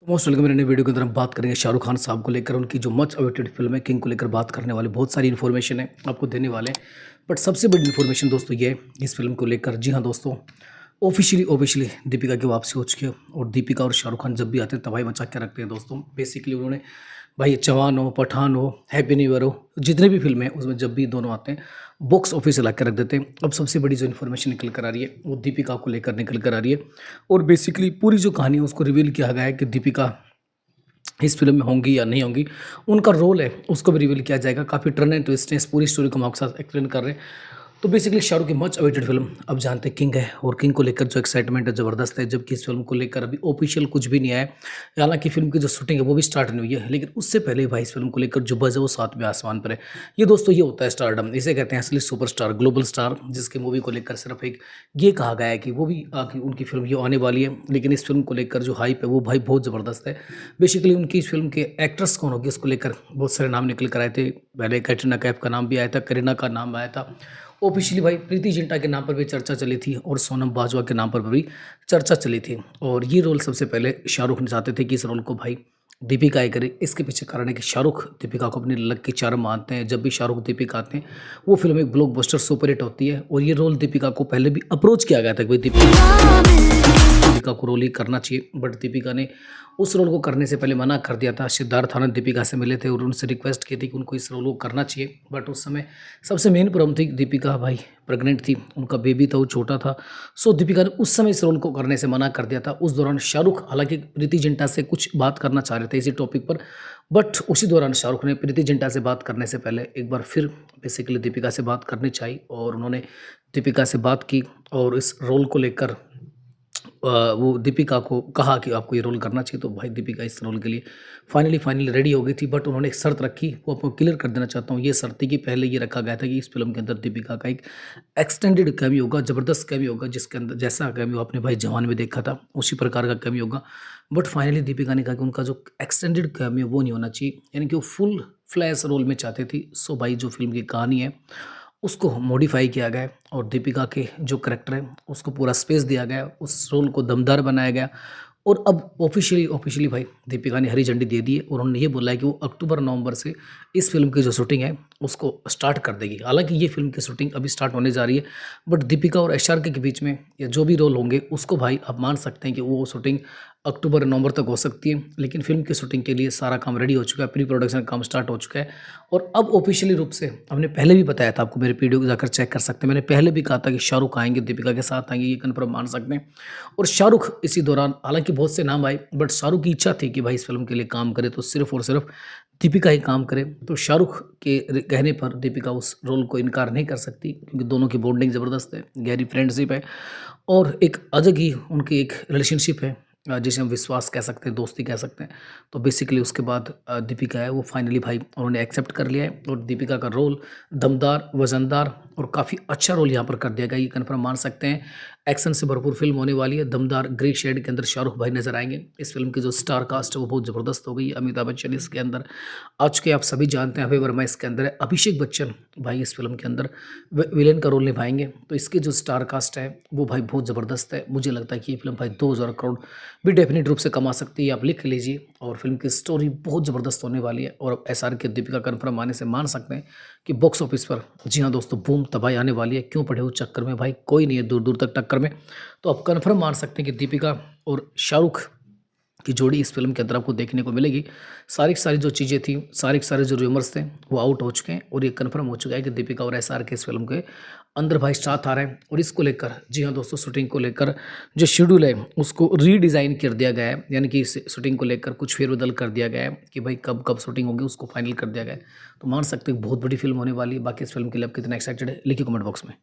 Most welcome. मेरे नए video के अंदर हम बात करेंगे शाहरुख खान साहब को लेकर, उनकी जो मच अवेटेड फिल्म है किंग को लेकर बात करने वाले बहुत सारी इन्फॉर्मेशन है आपको देने वाले हैं। बट सबसे बड़ी इन्फॉर्मेशन दोस्तों ये है इस फिल्म को लेकर। जी हाँ दोस्तों, ऑफिशियली दीपिका की वापसी हो चुकी है और दीपिका और शाहरुख खान जब भी आते हैं तबाही मचा के रखते हैं दोस्तों। बेसिकली उन्होंने भाई जवान हो, पठान हो, हैप्पी न्यू ईयर हो, जितने भी फिल्म हैं उसमें जब भी दोनों आते हैं बॉक्स ऑफिस ला के रख देते हैं। अब सबसे बड़ी जो इन्फॉर्मेशन निकल कर आ रही है वो दीपिका को लेकर निकल कर आ रही है और बेसिकली पूरी जो कहानी है उसको रिवील किया गया है कि दीपिका इस फ़िल्म में होंगी या नहीं होंगी। उनका रोल है उसको भी रिवील किया जाएगा। काफ़ी टर्न एंड ट्विस्ट है, इस पूरी स्टोरी को हम आपके साथ एक्सप्लेन कर रहे हैं। तो बेसिकली शाहरुख की मच अवेटेड फिल्म अब जानते हैं किंग है और किंग को लेकर जो एक्साइटमेंट है ज़बरदस्त है, जबकि इस फिल्म को लेकर अभी ऑफिशियल कुछ भी नहीं आया है। हालांकि फिल्म की जो शूटिंग है वो भी स्टार्ट नहीं हुई है, लेकिन उससे पहले भाई इस फिल्म को लेकर जो बज़ है वो सातवें आसमान पर है। ये दोस्तों ये होता है स्टारडम, इसे कहते हैं असली सुपरस्टार, ग्लोबल स्टार, जिसकी मूवी को लेकर सिर्फ एक ये कहा गया है कि वो भी कि उनकी फिल्म ये आने वाली है। लेकिन इस फिल्म को लेकर जो हाइप है वो भाई बहुत ज़बरदस्त है। बेसिकली उनकी इस फिल्म के एक्ट्रेस कौन होगी इसको लेकर बहुत सारे नाम निकल कर आए थे। पहले कैटरीना कैफ का नाम भी आया था, करीना का नाम आया था। ऑफिशियली भाई प्रीति जिंटा के नाम पर भी चर्चा चली थी और सोनम बाजवा के नाम पर भी चर्चा चली थी। और ये रोल सबसे पहले शाहरुख ने चाहते थे कि इस रोल को भाई दीपिका ही करे। इसके पीछे कारण है कि शाहरुख दीपिका को अपनी लक की चार्म मानते हैं। जब भी शाहरुख दीपिका आते हैं वो फिल्म एक ब्लॉकबस्टर सुपर हिट होती है। और ये रोल दीपिका को पहले भी अप्रोच किया गया था कि भाई दीपिका को रोल ही करना चाहिए, बट दीपिका ने उस रोल को करने से पहले मना कर दिया था। सिद्धार्थ आनंद दीपिका से मिले थे और उनसे रिक्वेस्ट की थी कि उनको इस रोल को करना चाहिए, बट उस समय सबसे मेन प्रॉब्लम थी दीपिका भाई प्रेग्नेंट थी, उनका बेबी था वो छोटा था। सो दीपिका ने उस समय इस रोल को करने से मना कर दिया था। उस दौरान शाहरुख हालांकि प्रीति जिंटा से कुछ बात करना चाह रहे थे इसी टॉपिक पर, बट उसी दौरान शाहरुख ने प्रीति जिंटा से बात करने से पहले एक बार फिर बेसिकली दीपिका से बात करनी चाहिए और उन्होंने दीपिका से बात की और इस रोल को लेकर वो दीपिका को कहा कि आपको ये रोल करना चाहिए। तो भाई दीपिका इस रोल के लिए फाइनली रेडी हो गई थी, बट उन्होंने एक शर्त रखी, वो आपको क्लियर कर देना चाहता हूँ। ये शर्त थी कि पहले ये रखा गया था कि इस फिल्म के अंदर दीपिका का एक एक्सटेंडेड कैमियो होगा, ज़बरदस्त कैमियो होगा, जिसके अंदर जैसा कैमियो आपने भाई जवान में देखा था उसी प्रकार का कैमियो होगा। बट फाइनली दीपिका ने कहा कि उनका जो एक्सटेंडेड कैमियो वो नहीं होना चाहिए, यानी कि वो फुल फ्लैश रोल में चाहते थी। सो भाई जो फिल्म की कहानी है उसको मॉडिफाई किया गया और दीपिका के जो करैक्टर है उसको पूरा स्पेस दिया गया, उस रोल को दमदार बनाया गया। और अब ऑफिशियली भाई दीपिका ने हरी झंडी दे दी है और उन्होंने ये बोला है कि वो अक्टूबर नवंबर से इस फिल्म की जो शूटिंग है उसको स्टार्ट कर देगी। हालांकि ये फिल्म की शूटिंग अभी स्टार्ट होने जा रही है, बट दीपिका और एसआरके के बीच में या जो भी रोल होंगे उसको भाई आप मान सकते हैं कि वो शूटिंग अक्टूबर नवंबर तक हो सकती है। लेकिन फिल्म की शूटिंग के लिए सारा काम रेडी हो चुका है, प्री प्रोडक्शन काम स्टार्ट हो चुका है। और अब ऑफिशियली रूप से हमने पहले भी बताया था आपको, मेरे वीडियो जाकर चेक कर सकते हैं, मैंने पहले भी कहा था कि शाहरुख आएंगे, दीपिका के साथ आएंगे, ये कन्फर्म मान सकते हैं। और शाहरुख इसी दौरान हालांकि बहुत से नाम आए, बट शाहरुख की इच्छा थी कि भाई इस फिल्म के लिए काम करे तो सिर्फ और सिर्फ दीपिका ही काम करे। तो शाहरुख के कहने पर दीपिका उस रोल को इनकार नहीं कर सकती, क्योंकि दोनों की बॉन्डिंग ज़बरदस्त है, गहरी फ्रेंडशिप है और एक अलग ही उनकी एक रिलेशनशिप है, जिसे हम विश्वास कह सकते हैं, दोस्ती कह सकते हैं। तो बेसिकली उसके बाद दीपिका है वो फाइनली भाई उन्होंने एक्सेप्ट कर लिया है और दीपिका का रोल दमदार, वजनदार और काफ़ी अच्छा रोल यहाँ पर कर दिया गया, ये कन्फर्म मान सकते हैं। एक्शन से भरपूर फिल्म होने वाली है, दमदार ग्रे शेड के अंदर शाहरुख भाई नजर आएंगे। इस फिल्म की जो स्टार कास्ट है वो बहुत ज़बरदस्त हो गई। अमिताभ बच्चन इसके अंदर आ चुके, आप सभी जानते हैं। अभय वर्मा इसके अंदर है, अभिषेक बच्चन भाई इस फिल्म के अंदर विलेन का रोल निभाएंगे। तो इसकी जो स्टार कास्ट है वो भाई बहुत ज़बरदस्त है। मुझे लगता है कि ये फिल्म भाई 2000 करोड़ भी डेफिनेट रूप से कमा सकती है, आप लिख लीजिए। और फिल्म की स्टोरी बहुत ज़बरदस्त होने वाली है और एसआर के दीपिका कन्फर्म आने से मान सकते हैं कि बॉक्स ऑफिस पर, जी हाँ दोस्तों, बूम तबाही आने वाली है। क्यों पड़े हो चक्कर में, भाई कोई नहीं है दूर दूर तक टक्कर में। तो आप कन्फर्म मान सकते हैं कि दीपिका और शाहरुख की जोड़ी इस फिल्म के अंदर आपको देखने को मिलेगी। सारी की सारी जो चीज़ें थी, सारे के सारे जो रूमर्स थे वो आउट हो चुके हैं और ये कन्फर्म हो चुका है कि दीपिका और एसआर के इस फिल्म के अंदर भाई साथ आ रहे हैं। और इसको लेकर, जी हाँ दोस्तों, शूटिंग को लेकर जो शेड्यूल है उसको रीडिज़ाइन कर दिया गया है, यानी कि इस शूटिंग को लेकर कुछ फेरबदल कर दिया गया है कि भाई कब कब शूटिंग होगी उसको फाइनल कर दिया गया है। तो मान सकते हैं बहुत बड़ी फिल्म होने वाली है। बाकी इस फिल्म के लिए आप कितना एक्साइटेड है लिखिए कमेंट बॉक्स में।